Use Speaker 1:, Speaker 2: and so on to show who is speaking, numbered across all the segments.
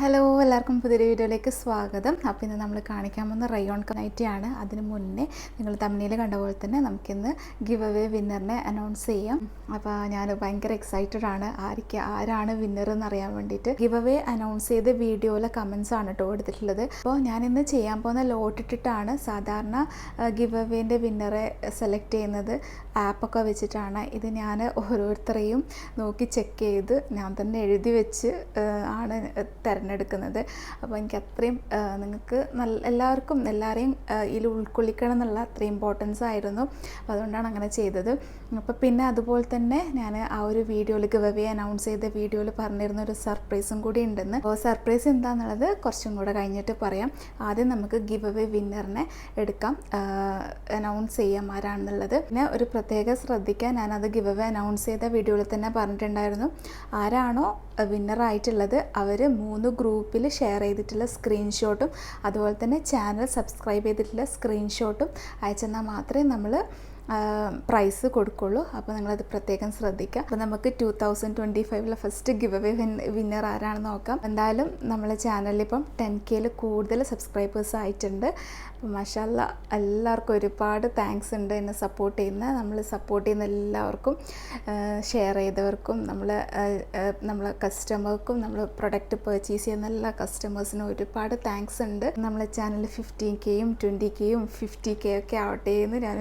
Speaker 1: Hello, എല്ലാവർക്കും പുതിയൊരു വീഡിയോയിലേക്ക് സ്വാഗതം. അപ്പോൾ ഇന്ന് നമ്മൾ കാണിക്കാൻ പോകുന്ന റയോൺ നൈറ്റിയാണ്. അതിന് മുന്നേ നിങ്ങൾ തമ്മിൽ കണ്ട പോലെ തന്നെ നമുക്കിന്ന് ഗിവ് അവേ വിന്നറിനെ അനൗൺസ് ചെയ്യാം. അപ്പോൾ ഞാൻ ഭയങ്കര എക്സൈറ്റഡ് ആണ് ആരാണ് വിന്നർ എന്നറിയാൻ വേണ്ടിയിട്ട്. ഗിവ് അവേ അനൗൺസ് ചെയ്ത വീഡിയോയിലെ കമൻസ് ആണ് കേട്ടോ എടുത്തിട്ടുള്ളത്. അപ്പോൾ ഞാനിന്ന് ചെയ്യാൻ പോകുന്ന ലോട്ട് ഇട്ടിട്ടാണ് സാധാരണ ഗിവ് അവേൻ്റെ വിന്നറെ സെലക്ട് ചെയ്യുന്നത്. ആപ്പൊക്കെ വെച്ചിട്ടാണ്. ഇത് ഞാൻ ഓരോരുത്തരെയും നോക്കി ചെക്ക് ചെയ്ത് ഞാൻ തന്നെ എഴുതി വെച്ച് ആണ് തിരഞ്ഞെടുക്കുന്നത്. അപ്പോൾ എനിക്ക് അത്രയും നിങ്ങൾക്ക് എല്ലാവരെയും ഇതിൽ ഉൾക്കൊള്ളിക്കണം എന്നുള്ള അത്രയും ഇമ്പോർട്ടൻസ് ആയിരുന്നു. അപ്പോൾ അതുകൊണ്ടാണ് അങ്ങനെ ചെയ്തത്. അപ്പോൾ പിന്നെ അതുപോലെ തന്നെ ഞാൻ ആ ഒരു വീഡിയോയിൽ ഗിവ് അവേ അനൗൺസ് ചെയ്ത വീഡിയോയിൽ പറഞ്ഞിരുന്ന ഒരു സർപ്രൈസും കൂടി ഉണ്ടെന്ന്. അപ്പോൾ സർപ്രൈസ് എന്താണെന്നുള്ളത് കുറച്ചും കൂടെ കഴിഞ്ഞിട്ട് പറയാം. ആദ്യം നമുക്ക് ഗിവ് അവേ വിന്നറിനെ എടുക്കാം, അനൗൺസ് ചെയ്യാം ആരാണെന്നുള്ളത്. പിന്നെ ഒരു പ്രത്യേകം ശ്രദ്ധിക്കാൻ, ഞാനത് ഗിവ് അവേ അനൗൺസ് ചെയ്ത വീഡിയോയിൽ തന്നെ പറഞ്ഞിട്ടുണ്ടായിരുന്നു. ആരാണോ വിന്നറായിട്ടുള്ളത് അവർ 3 ഗ്രൂപ്പിൽ ഷെയർ ചെയ്തിട്ടുള്ള സ്ക്രീൻഷോട്ടും അതുപോലെ തന്നെ ചാനൽ സബ്സ്ക്രൈബ് ചെയ്തിട്ടുള്ള സ്ക്രീൻഷോട്ടും അയച്ചെന്നാൽ മാത്രമേ നമ്മൾ പ്രൈസ് കൊടുക്കുള്ളൂ. അപ്പോൾ നിങ്ങളത് പ്രത്യേകം ശ്രദ്ധിക്കുക. അപ്പോൾ നമുക്ക് 2025 ഫസ്റ്റ് ഗിവ് അവേ വിന്നർ ആരാണെന്ന് നോക്കാം. എന്തായാലും നമ്മളെ ചാനലിൽ ഇപ്പം 10K കൂടുതൽ സബ്സ്ക്രൈബേഴ്സ് ആയിട്ടുണ്ട്. അപ്പോൾ മാഷാഅല്ലാ എല്ലാവർക്കും ഒരുപാട് താങ്ക്സ് ഉണ്ട്. എന്നെ സപ്പോർട്ട് ചെയ്യുന്ന എല്ലാവർക്കും, ഷെയർ ചെയ്തവർക്കും, നമ്മളെ കസ്റ്റമർക്കും, നമ്മൾ പ്രൊഡക്റ്റ് പർച്ചേസ് ചെയ്യുന്ന എല്ലാ കസ്റ്റമേഴ്സിനും ഒരുപാട് താങ്ക്സ് ഉണ്ട്. നമ്മളെ ചാനൽ 15K 20K 50K ഒക്കെ ആവട്ടെ എന്ന് ഞാൻ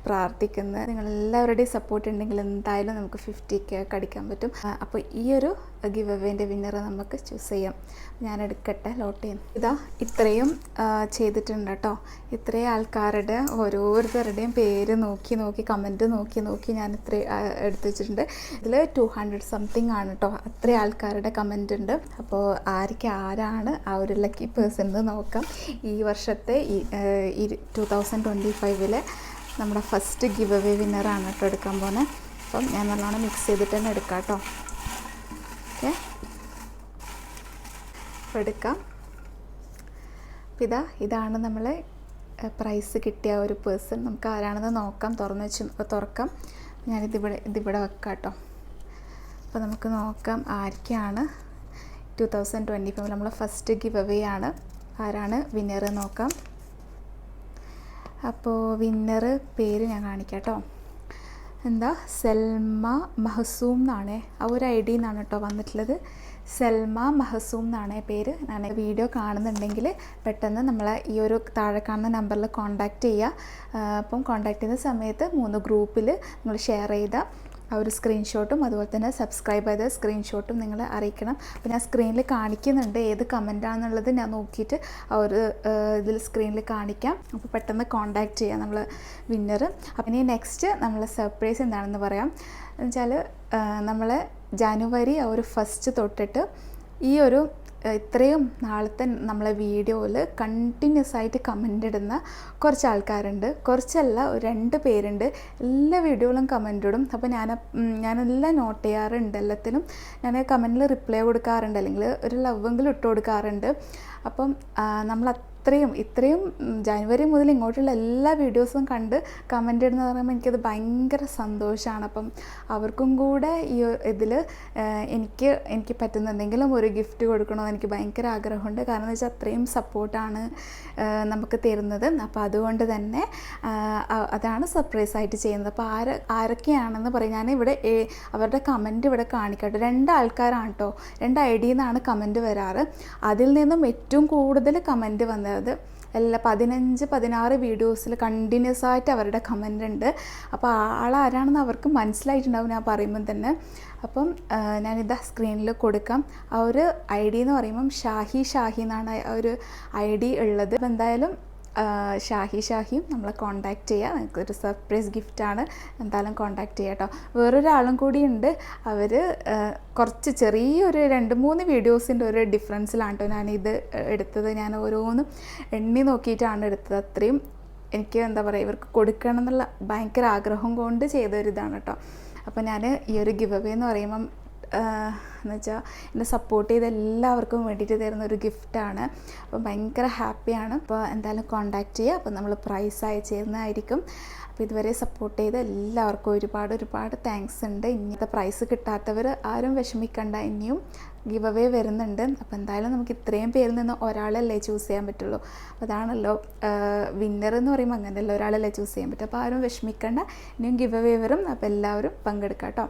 Speaker 1: പ്രാർത്ഥിക്കുന്നത്. നിങ്ങളെല്ലാവരുടെയും സപ്പോർട്ട് ഉണ്ടെങ്കിൽ എന്തായാലും നമുക്ക് 50K ഒക്കെ അടിക്കാൻ പറ്റും. അപ്പോൾ ഈ ഒരു ഗിവ് അവേൻ്റെ വിന്നറെ നമുക്ക് ചൂസ് ചെയ്യാം. ഞാൻ എടുക്കട്ടെ ലോട്ട് ചെയ്യുന്നു. ഇതാ ഇത്രയും ചെയ്തിട്ടുണ്ട് കേട്ടോ. ഇത്രയും ആൾക്കാരുടെ ഓരോരുത്തരുടെയും പേര് നോക്കി കമൻറ്റ് നോക്കി ഞാൻ ഇത്രയും എടുത്തു വെച്ചിട്ടുണ്ട്. ഇതിൽ 200 സംതിങ് ആണ് കേട്ടോ. അത്രയും ആൾക്കാരുടെ കമൻ്റ് ഉണ്ട്. അപ്പോൾ ആരാണ് ആ ഒരു ലക്കി പേഴ്സൺ എന്ന് നോക്കാം. ഈ വർഷത്തെ ഈ 2025 നമ്മുടെ ഫസ്റ്റ് ഗിവ് അവേ വിന്നറാണ് കേട്ടോ എടുക്കാൻ പോകുന്നത്. അപ്പം ഞാൻ നല്ലോണം മിക്സ് ചെയ്തിട്ട് തന്നെ എടുക്കാം കേട്ടോ. ഓക്കെ, അപ്പോൾ എടുക്കാം. അപ്പം ഇതാണ് നമ്മളെ പ്രൈസ് കിട്ടിയ ഒരു പേഴ്സൺ. നമുക്ക് ആരാണെന്ന് നോക്കാം. തുറക്കാം. ഇതിവിടെ വെക്കാം കേട്ടോ. അപ്പോൾ നമുക്ക് നോക്കാം ആർക്കാണ് 2025 നമ്മളെ ഫസ്റ്റ് ഗിവ് അവേ ആണ്. ആരാണ് വിന്നർ നോക്കാം. അപ്പോൾ വിന്നർ പേര് ഞാൻ കാണിക്കാം കേട്ടോ. സെൽമ മഹസൂം എന്നാണ് ആ ഒരു ID എന്നാണ് കേട്ടോ വന്നിട്ടുള്ളത്. സെൽമ മഹസൂം എന്നാണ് പേര്. ഞാൻ വീഡിയോ കാണുന്നുണ്ടെങ്കിൽ പെട്ടെന്ന് നമ്മളെ ഈ ഒരു താഴെ കാണുന്ന നമ്പറിൽ കോൺടാക്റ്റ് ചെയ്യുക. അപ്പം കോൺടാക്റ്റ് ചെയ്യുന്ന സമയത്ത് 3 ഗ്രൂപ്പിൽ നിങ്ങൾ ഷെയർ ചെയ്ത ആ ഒരു സ്ക്രീൻഷോട്ടും അതുപോലെ തന്നെ സബ്സ്ക്രൈബ് ചെയ്ത സ്ക്രീൻഷോട്ടും നിങ്ങൾ അറിയിക്കണം. അപ്പോൾ ഞാൻ സ്ക്രീനിൽ കാണിക്കുന്നുണ്ട് ഏത് കമൻറ്റാണെന്നുള്ളത്. ഞാൻ നോക്കിയിട്ട് ആ ഒരു ഇതിൽ സ്ക്രീനിൽ കാണിക്കാം. അപ്പോൾ പെട്ടെന്ന് കോൺടാക്റ്റ് ചെയ്യാം നമ്മൾ വിന്നർ. അപ്പം ഇനി നെക്സ്റ്റ് നമ്മളെ സർപ്രൈസ് എന്താണെന്ന് പറയാം. എന്നുവെച്ചാൽ നമ്മൾ ജനുവരി ആ ഒരു ഫസ്റ്റ് തൊട്ടിട്ട് ഈ ഒരു ഇത്രയും നാളത്തെ നമ്മളെ വീഡിയോയിൽ കണ്ടിന്യൂസ് ആയിട്ട് കമൻ്റ് ഇടുന്ന കുറച്ച് ആൾക്കാരുണ്ട്. കുറച്ചല്ല, 2 പേരുണ്ട്. എല്ലാ വീഡിയോയിലും കമൻ്റ് ഇടും. അപ്പോൾ ഞാനെല്ലാം നോട്ട് ചെയ്യാറുണ്ട്. എല്ലാത്തിനും ഞാൻ കമൻറ്റിൽ റിപ്ലൈ കൊടുക്കാറുണ്ട്, അല്ലെങ്കിൽ ഒരു ലവെങ്കിലും ഇട്ട് കൊടുക്കാറുണ്ട്. അപ്പം നമ്മൾ ഇത്രയും ജനുവരി മുതൽ ഇങ്ങോട്ടുള്ള എല്ലാ വീഡിയോസും കണ്ട് കമൻ്റ് ഇടുന്ന പറയുമ്പോൾ എനിക്കത് ഭയങ്കര സന്തോഷമാണ്. അപ്പം അവർക്കും കൂടെ ഈ ഇതിൽ എനിക്ക് പറ്റുന്ന എന്തെങ്കിലും ഒരു ഗിഫ്റ്റ് കൊടുക്കണമെന്ന് എനിക്ക് ഭയങ്കര ആഗ്രഹമുണ്ട്. കാരണം എന്ന് വെച്ചാൽ അത്രയും സപ്പോർട്ടാണ് നമുക്ക് തരുന്നത്. അപ്പോൾ അതുകൊണ്ട് തന്നെ അതാണ് സർപ്രൈസായിട്ട് ചെയ്യുന്നത്. അപ്പോൾ ആരൊക്കെയാണെന്ന് പറയും. ഞാനിവിടെ അവരുടെ കമൻറ്റ് ഇവിടെ കാണിക്കട്ടെ. 2 ആൾക്കാരാണ് കേട്ടോ. 2 ID എന്നാണ് കമൻറ്റ് വരാറ്. അതിൽ നിന്നും ഏറ്റവും കൂടുതൽ കമൻറ്റ് വന്നത് എല്ലാ 15-16 വീഡിയോസിൽ കണ്ടിന്യൂസ് ആയിട്ട് അവരുടെ കമൻ്റ് ഉണ്ട്. അപ്പോൾ ആളാരാണെന്ന് അവർക്ക് മനസ്സിലായിട്ടുണ്ടാവും ഞാൻ പറയുമ്പം തന്നെ. അപ്പം ഞാനിതാ സ്ക്രീനിൽ കൊടുക്കാം. ആ ഒരു ID എന്ന് പറയുമ്പം ഷാഹി എന്നാണ് ആ ഒരു ID ഉള്ളത്. അപ്പോൾ എന്തായാലും ഷാഹിയും നമ്മളെ കോൺടാക്റ്റ് ചെയ്യുക. നിങ്ങൾക്കൊരു സർപ്രൈസ് ഗിഫ്റ്റാണ്. എന്തായാലും കോൺടാക്റ്റ് ചെയ്യുക കേട്ടോ. വേറൊരാളും കൂടിയുണ്ട്. അവർ കുറച്ച് ചെറിയൊരു 2-3 വീഡിയോസിൻ്റെ ഒരു ഡിഫറൻസിലാണ് കേട്ടോ ഞാനിത് എടുത്തത്. ഞാൻ ഓരോന്നും എണ്ണി നോക്കിയിട്ടാണ് എടുത്തത്. അത്രയും എനിക്ക് ഇവർക്ക് കൊടുക്കണം എന്നുള്ള ഭയങ്കര ആഗ്രഹം കൊണ്ട് ചെയ്തൊരിതാണ് കേട്ടോ. അപ്പോൾ ഞാൻ ഈ ഒരു ഗിവ് അവേ എന്ന് പറയുമ്പം എന്ന് വെച്ചാൽ എന്നെ സപ്പോർട്ട് ചെയ്ത എല്ലാവർക്കും വേണ്ടിയിട്ട് തരുന്ന ഒരു ഗിഫ്റ്റാണ്. അപ്പോൾ ഭയങ്കര ഹാപ്പിയാണ്. അപ്പോൾ എന്തായാലും കോൺടാക്റ്റ് ചെയ്യുക. അപ്പോൾ നമ്മൾ പ്രൈസ് അയച്ചു തരുന്നതായിരിക്കും. അപ്പോൾ ഇതുവരെ സപ്പോർട്ട് ചെയ്ത എല്ലാവർക്കും ഒരുപാട് താങ്ക്സ് ഉണ്ട്. ഇങ്ങനത്തെ പ്രൈസ് കിട്ടാത്തവർ ആരും വിഷമിക്കണ്ട, ഇനിയും ഗിവ് അവേ വരുന്നുണ്ട്. അപ്പോൾ എന്തായാലും നമുക്ക് ഇത്രയും പേരിൽ നിന്ന് ഒരാളല്ലേ ചൂസ് ചെയ്യാൻ പറ്റുള്ളൂ. അപ്പോൾ അതാണല്ലോ വിന്നർ എന്ന് പറയുമ്പോൾ, അങ്ങനെയല്ല, ഒരാളല്ലേ ചൂസ് ചെയ്യാൻ പറ്റും. അപ്പോൾ ആരും വിഷമിക്കണ്ട, ഇനിയും ഗിവ് അവേ വരും. അപ്പോൾ എല്ലാവരും പങ്കെടുക്കാം കേട്ടോ.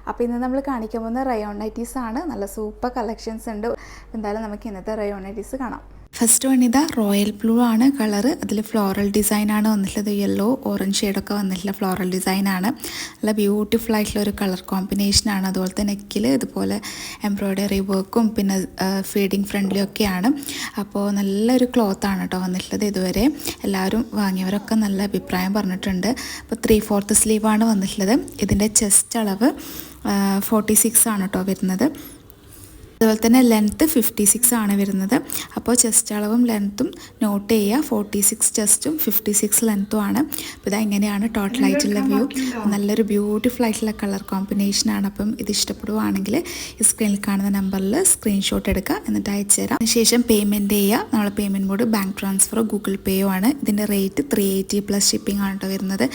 Speaker 1: അപ്പോൾ ഇന്ന് നമ്മൾ കാണിക്കാൻ പോകുന്ന റയോൺ നൈറ്റീസ് ആണ്. നല്ല സൂപ്പർ കളക്ഷൻസ് ഉണ്ട്. എന്തായാലും നമുക്ക് ഇന്നത്തെ റയോൺ നൈറ്റീസ് കാണാം. ഫസ്റ്റ് വൺ ഇതാ റോയൽ ബ്ലൂ ആണ് കളറ്. അതിൽ ഫ്ലോറൽ ഡിസൈനാണ് വന്നിട്ടുള്ളത്. യെല്ലോ ഓറഞ്ച് ഷെയ്ഡൊക്കെ വന്നിട്ടുള്ള ഫ്ലോറൽ ഡിസൈനാണ്. നല്ല ബ്യൂട്ടിഫുൾ ആയിട്ടുള്ള ഒരു കളർ കോമ്പിനേഷനാണ്. അതുപോലെ തന്നെ നെക്കിൽ ഇതുപോലെ എംബ്രോയ്ഡറി വർക്കും പിന്നെ ഫീഡിങ് ഫ്രണ്ട്ലി ഒക്കെയാണ്. അപ്പോൾ നല്ലൊരു ക്ലോത്താണ് കേട്ടോ വന്നിട്ടുള്ളത്. ഇതുവരെ എല്ലാവരും വാങ്ങിയവരൊക്കെ നല്ല അഭിപ്രായം പറഞ്ഞിട്ടുണ്ട്. അപ്പോൾ 3/4 സ്ലീവാണ് വന്നിട്ടുള്ളത്. ഇതിൻ്റെ ചെസ്റ്റ് അളവ് 46 ആണ് കേട്ടോ വരുന്നത്. അതുപോലെ തന്നെ ലെങ്ത്ത് 56 ആണ് വരുന്നത്. അപ്പോൾ ചെസ്റ്റ് അളവും ലെങ്ത്തും നോട്ട് ചെയ്യുക. 46 ചെസ്റ്റും 56 ലെങ്ത്തും ആണ്. അപ്പോൾ ഇതാ ഇങ്ങനെയാണ് ടോട്ടലായിട്ടുള്ള വ്യൂ. നല്ലൊരു ബ്യൂട്ടിഫുൾ ആയിട്ടുള്ള കളർ കോമ്പിനേഷനാണ്. അപ്പം ഇത് ഇഷ്ടപ്പെടുവാണെങ്കിൽ ഈ സ്ക്രീനിൽ കാണുന്ന നമ്പറിൽ സ്ക്രീൻഷോട്ട് എടുക്കുക, എന്നിട്ട് അയച്ചു തരാം. അതിനുശേഷം പേയ്മെൻറ്റ് ചെയ്യുക. നമ്മളെ പേയ്മെൻറ്റ് മോഡ് ബാങ്ക് ട്രാൻസ്ഫറോ ഗൂഗിൾ പേയോ ആണ്. ഇതിൻ്റെ റേറ്റ് 380 പ്ലസ് ഷിപ്പിംഗ് ആണ് കേട്ടോ വരുന്നത്.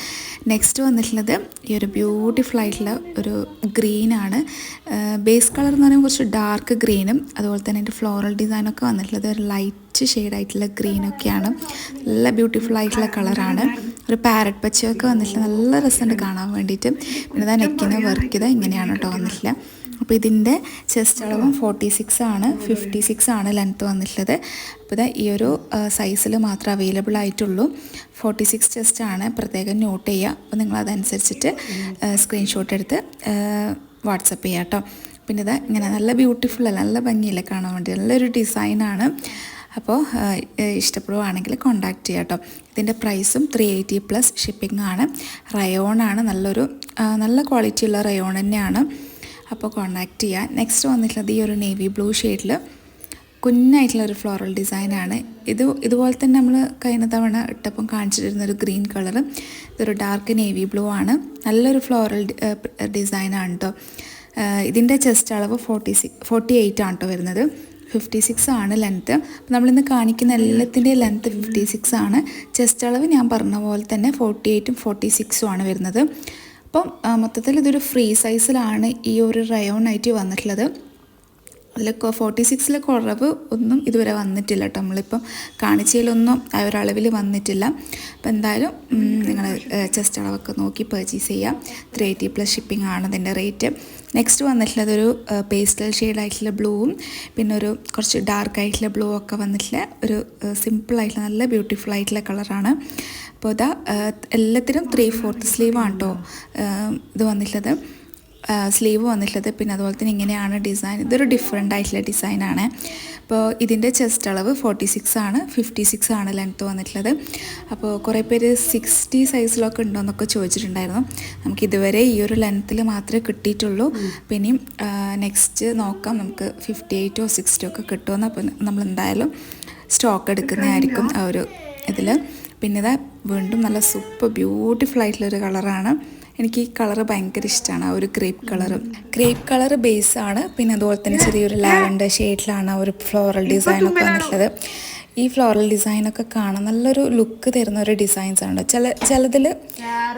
Speaker 1: നെക്സ്റ്റ് വന്നിട്ടുള്ളത് ഈ ഒരു ബ്യൂട്ടിഫുൾ ആയിട്ടുള്ള ഒരു ഗ്രീനാണ്. ബേസ് കളർ എന്ന് പറയുമ്പോൾ കുറച്ച് ഡാർക്ക് ഗ്രീനും അതുപോലെ തന്നെ അതിൻ്റെ ഫ്ലോറൽ ഡിസൈനൊക്കെ വന്നിട്ടുള്ളത് ഒരു ലൈറ്റ് ഷെയ്ഡായിട്ടുള്ള ഗ്രീനൊക്കെയാണ്. നല്ല ബ്യൂട്ടിഫുൾ ആയിട്ടുള്ള കളറാണ്. ഒരു പാരറ്റ് പച്ചയൊക്കെ വന്നിട്ടില്ല. നല്ല രസമുണ്ട് കാണാൻ വേണ്ടിയിട്ട്. പിന്നെ ഇതാ നെക്കിന് വർക്ക് ചെയ്താൽ ഇങ്ങനെയാണ് കേട്ടോ വന്നിട്ടില്ല. അപ്പോൾ ഇതിൻ്റെ ചെസ്റ്റ് അളവും 46 ആണ്, 56 ആണ് ലെങ്ത്ത് വന്നിട്ടുള്ളത്. അപ്പോൾ ഇതാ ഈ ഒരു സൈസിൽ മാത്രമേ അവൈലബിൾ ആയിട്ടുള്ളൂ. 46 ചെസ്റ്റ് ആണ്. പ്രത്യേകം നോട്ട് ചെയ്യുക. അപ്പോൾ നിങ്ങളതനുസരിച്ചിട്ട് സ്ക്രീൻഷോട്ട് എടുത്ത് വാട്സപ്പ് ചെയ്യുക കേട്ടോ. പിന്നെ ഇതാ ഇങ്ങനെ നല്ല ബ്യൂട്ടിഫുൾ അല്ല, നല്ല ഭംഗിയില്ല കാണാൻ വേണ്ടി. നല്ലൊരു ഡിസൈനാണ്. അപ്പോൾ ഇഷ്ടപ്പെടുവാണെങ്കിൽ കോൺടാക്റ്റ് ചെയ്യാം കേട്ടോ. ഇതിൻ്റെ പ്രൈസും 380 പ്ലസ് ഷിപ്പിംഗ് ആണ്. റയോൺ ആണ്. നല്ല ക്വാളിറ്റി ഉള്ള റയോൺ തന്നെയാണ്. അപ്പോൾ കോൺടാക്റ്റ് ചെയ്യുക. നെക്സ്റ്റ് വന്നിട്ടുള്ളത് ഈ ഒരു നേവി ബ്ലൂ ഷെയ്ഡിൽ കുഞ്ഞായിട്ടുള്ളൊരു ഫ്ലോറൽ ഡിസൈനാണ്. ഇതുപോലെ തന്നെ നമ്മൾ കഴിഞ്ഞ തവണ ഇട്ടപ്പം കാണിച്ചിരുന്നൊരു ഗ്രീൻ കളർ. ഇതൊരു ഡാർക്ക് നേവി ബ്ലൂ ആണ്. നല്ലൊരു ഫ്ലോറൽ ഡിസൈനാണ് കേട്ടോ. ഇതിൻ്റെ ചെസ്റ്റ് അളവ് 48 ആണ് കേട്ടോ വരുന്നത്. 56 ആണ് ലെങ്ത്ത്. അപ്പോൾ നമ്മളിന്ന് കാണിക്കുന്ന എല്ലാത്തിൻ്റെയും ലെങ്ത്ത് 56 ആണ്. ചെസ്റ്റ് അളവ് ഞാൻ പറഞ്ഞ പോലെ തന്നെ 48ഉം 46ഉം ആണ് വരുന്നത്. അപ്പം മൊത്തത്തിൽ ഇതൊരു ഫ്രീ സൈസിലാണ് ഈ ഒരു റയോൺ നൈറ്റി വന്നിട്ടുള്ളത്. അതിൽ 46 കുറവ് ഒന്നും ഇതുവരെ വന്നിട്ടില്ല കേട്ടോ. നമ്മളിപ്പം കാണിച്ചതിലൊന്നും ആ ഒരളവിൽ വന്നിട്ടില്ല. അപ്പോൾ എന്തായാലും നിങ്ങൾ ചെസ്റ്റ് അളവൊക്കെ നോക്കി പർച്ചേസ് ചെയ്യാം. 380 പ്ലസ് ഷിപ്പിംഗ് ആണ് ഇതിൻ്റെ റേറ്റ്. നെക്സ്റ്റ് വന്നിട്ടുള്ളത് ഒരു പേസ്റ്റൽ ഷെയ്ഡായിട്ടുള്ള ബ്ലൂവും പിന്നെ ഒരു കുറച്ച് ഡാർക്കായിട്ടുള്ള ബ്ലൂ ഒക്കെ വന്നിട്ടുള്ള ഒരു സിമ്പിളായിട്ടുള്ള നല്ല ബ്യൂട്ടിഫുൾ ആയിട്ടുള്ള കളറാണ്. അപ്പോൾ ഇതാ എല്ലാത്തിനും 3/4 സ്ലീവാണ് കേട്ടോ ഇത് വന്നിട്ടുള്ളത്. സ്ലീവ് വന്നിട്ടുള്ളത്. പിന്നെ അതുപോലെ തന്നെ ഇങ്ങനെയാണ് ഡിസൈൻ. ഇതൊരു ഡിഫറെൻ്റ് ആയിട്ടുള്ള ഡിസൈനാണ്. അപ്പോൾ ഇതിൻ്റെ ചെസ്റ്റ് അളവ് 46 ആണ്, 56 ആണ് ലെങ്ത്ത് വന്നിട്ടുള്ളത്. അപ്പോൾ കുറേ പേര് 60 സൈസിലൊക്കെ ഉണ്ടോയെന്നൊക്കെ ചോദിച്ചിട്ടുണ്ടായിരുന്നു. നമുക്ക് ഇതുവരെ ഈ ഒരു ലെങ്ത്തിൽ മാത്രമേ കിട്ടിയിട്ടുള്ളൂ. പിന്നെയും നെക്സ്റ്റ് നോക്കാം നമുക്ക് 58ഓ 60ഓ ഒക്കെ കിട്ടുമെന്ന്. അപ്പോൾ നമ്മൾ എന്തായാലും സ്റ്റോക്ക് എടുക്കുന്നതായിരിക്കും ആ ഒരു ഇതിൽ. പിന്നെ ഇതാ വീണ്ടും നല്ല സൂപ്പർ ബ്യൂട്ടിഫുൾ ആയിട്ടുള്ളൊരു കളറാണ്. എനിക്ക് ഈ കളറ് ഭയങ്കര ഇഷ്ടമാണ്. ആ ഒരു ക്രേപ്പ് കളർ ബേസാണ്. പിന്നെ അതുപോലെ തന്നെ ചെറിയൊരു ലാവൻഡർ ഷെയ്ഡിലാണ് ഒരു ഫ്ലോറൽ ഡിസൈനൊക്കെ വന്നിട്ടുള്ളത്. ഈ ഫ്ലോറൽ ഡിസൈനൊക്കെ കാണാൻ നല്ലൊരു ലുക്ക് തരുന്ന ഒരു ഡിസൈൻസ് ആണ്.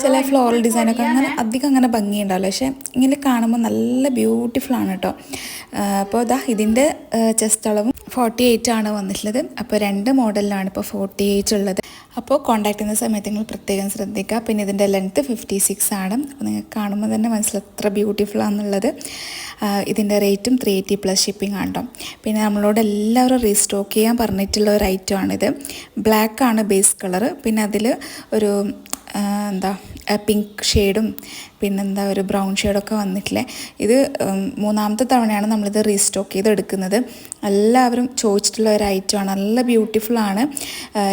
Speaker 1: ചില ഫ്ലോറൽ ഡിസൈനൊക്കെ അധികം അങ്ങനെ ഭംഗിയുണ്ടാവില്ല, പക്ഷേ ഇങ്ങനെ കാണുമ്പോൾ നല്ല ബ്യൂട്ടിഫുൾ ആണ് കേട്ടോ. അപ്പോൾ ഇതാ ഇതിൻ്റെ ചെസ്റ്റ് അളവും 48 ആണ് വന്നിട്ടുള്ളത്. അപ്പോൾ 2 മോഡലിലാണ് ഇപ്പോൾ 48 ഉള്ളത്. അപ്പോൾ കോൺടാക്ട് ചെയ്യുന്ന സമയത്ത് നിങ്ങൾ പ്രത്യേകം ശ്രദ്ധിക്കുക. പിന്നെ ഇതിൻ്റെ ലെങ്ത്ത് 56 ആണ്. അപ്പോൾ നിങ്ങൾക്ക് കാണുമ്പോൾ തന്നെ മനസ്സിലാവും എത്ര ബ്യൂട്ടിഫുൾ ആണെന്നുള്ളത്. ഇതിൻ്റെ റേറ്റും 380 പ്ലസ് ഷിപ്പിംഗ് ആണ് കേട്ടോ. പിന്നെ നമ്മളോട് എല്ലാവരും റീസ്റ്റോക്ക് ചെയ്യാൻ പറഞ്ഞിട്ടുള്ള ഒരു ഐറ്റമാണിത്. ബ്ലാക്ക് ആണ് ബേസ് കളറ്. പിന്നെ അതിൽ ഒരു പിങ്ക് ഷെയ്ഡും പിന്നെന്താ ഒരു ബ്രൗൺ ഷെയ്ഡൊക്കെ വന്നിട്ടില്ലേ. ഇത് 3ാമത്തെ തവണയാണ് നമ്മളിത് റീസ്റ്റോക്ക് ചെയ്ത് എടുക്കുന്നത്. എല്ലാവരും ചോദിച്ചിട്ടുള്ള ഒരു ഐറ്റമാണ്. നല്ല ബ്യൂട്ടിഫുൾ ആണ്.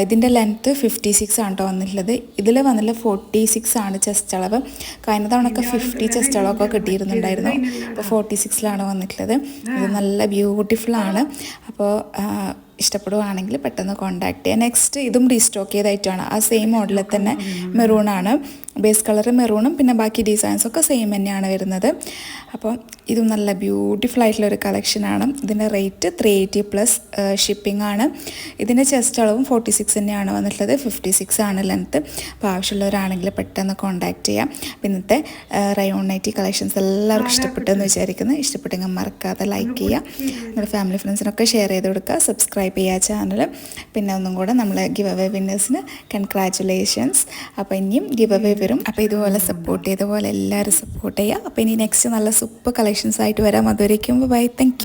Speaker 1: ഇതിൻ്റെ ലെങ്ത്ത് 56 ആണ് കേട്ടോ വന്നിട്ടുള്ളത്. ഇതിൽ വന്നിട്ടുള്ള 46 ആണ് ചെസ്റ്റ് അളവ്. കഴിഞ്ഞ തവണയൊക്കെ 50 ചെസ്റ്റ് അളവൊക്കെ കിട്ടിയിരുന്നുണ്ടായിരുന്നു. അപ്പോൾ 46ലാണ് വന്നിട്ടുള്ളത്. ഇത് നല്ല ബ്യൂട്ടിഫുൾ ആണ്. അപ്പോൾ ഇഷ്ടപ്പെടുവാണെങ്കിൽ പെട്ടെന്ന് കോൺടാക്ട് ചെയ്യുക. നെക്സ്റ്റ് ഇതും റീസ്റ്റോക്ക് ചെയ്തായിട്ടാണ്. ആ സെയിം മോഡലിൽ തന്നെ മെറൂണാണ്. ബേസ് കളർ മെറൂണും പിന്നെ ബാക്കി ഡിസൈൻസൊക്കെ സെയിം തന്നെയാണ് വരുന്നത്. അപ്പോൾ ഇതും നല്ല ബ്യൂട്ടിഫുൾ ആയിട്ടുള്ളൊരു കളക്ഷനാണ്. ഇതിൻ്റെ റേറ്റ് 380 പ്ലസ് ഷിപ്പിംഗ് ആണ്. ഇതിൻ്റെ ചെസ്റ്റ് അളവും 46 തന്നെയാണ് വന്നിട്ടുള്ളത്, 56 ആണ് ലെങ്ത്ത്. അപ്പോൾ ആവശ്യമുള്ളവരാണെങ്കിൽ പെട്ടെന്ന് കോൺടാക്റ്റ് ചെയ്യാം. ഇന്നത്തെ റയോൺ നൈറ്റി കളക്ഷൻസ് എല്ലാവർക്കും ഇഷ്ടപ്പെട്ടെന്ന് വിചാരിക്കുന്നു. ഇഷ്ടപ്പെട്ടെങ്കിൽ മറക്കാതെ ലൈക്ക് ചെയ്യുക, നിങ്ങളുടെ ഫാമിലി ഫ്രണ്ട്സിനൊക്കെ ഷെയർ ചെയ്ത് കൊടുക്കുക, സബ്സ്ക്രൈബ് ചെയ്യുക ചാനൽ. പിന്നെ ഒന്നും കൂടെ നമ്മളെ ഗിവ് അവേ വിന്നേഴ്സിന് കൺഗ്രാറ്റുലേഷൻസ്. അപ്പോൾ ഇനിയും ഗിവ് അവേ വരും. അപ്പോൾ ഇതുപോലെ സപ്പോർട്ട് ചെയ്തതുപോലെ എല്ലാവരും സപ്പോർട്ട് ചെയ്യുക. അപ്പോൾ ഇനി നെക്സ്റ്റ് നല്ല സൂപ്പർ കളക്ഷൻസ് ആയിട്ട് വരാം. അതുവരേക്കും ബൈ, താങ്ക് യു.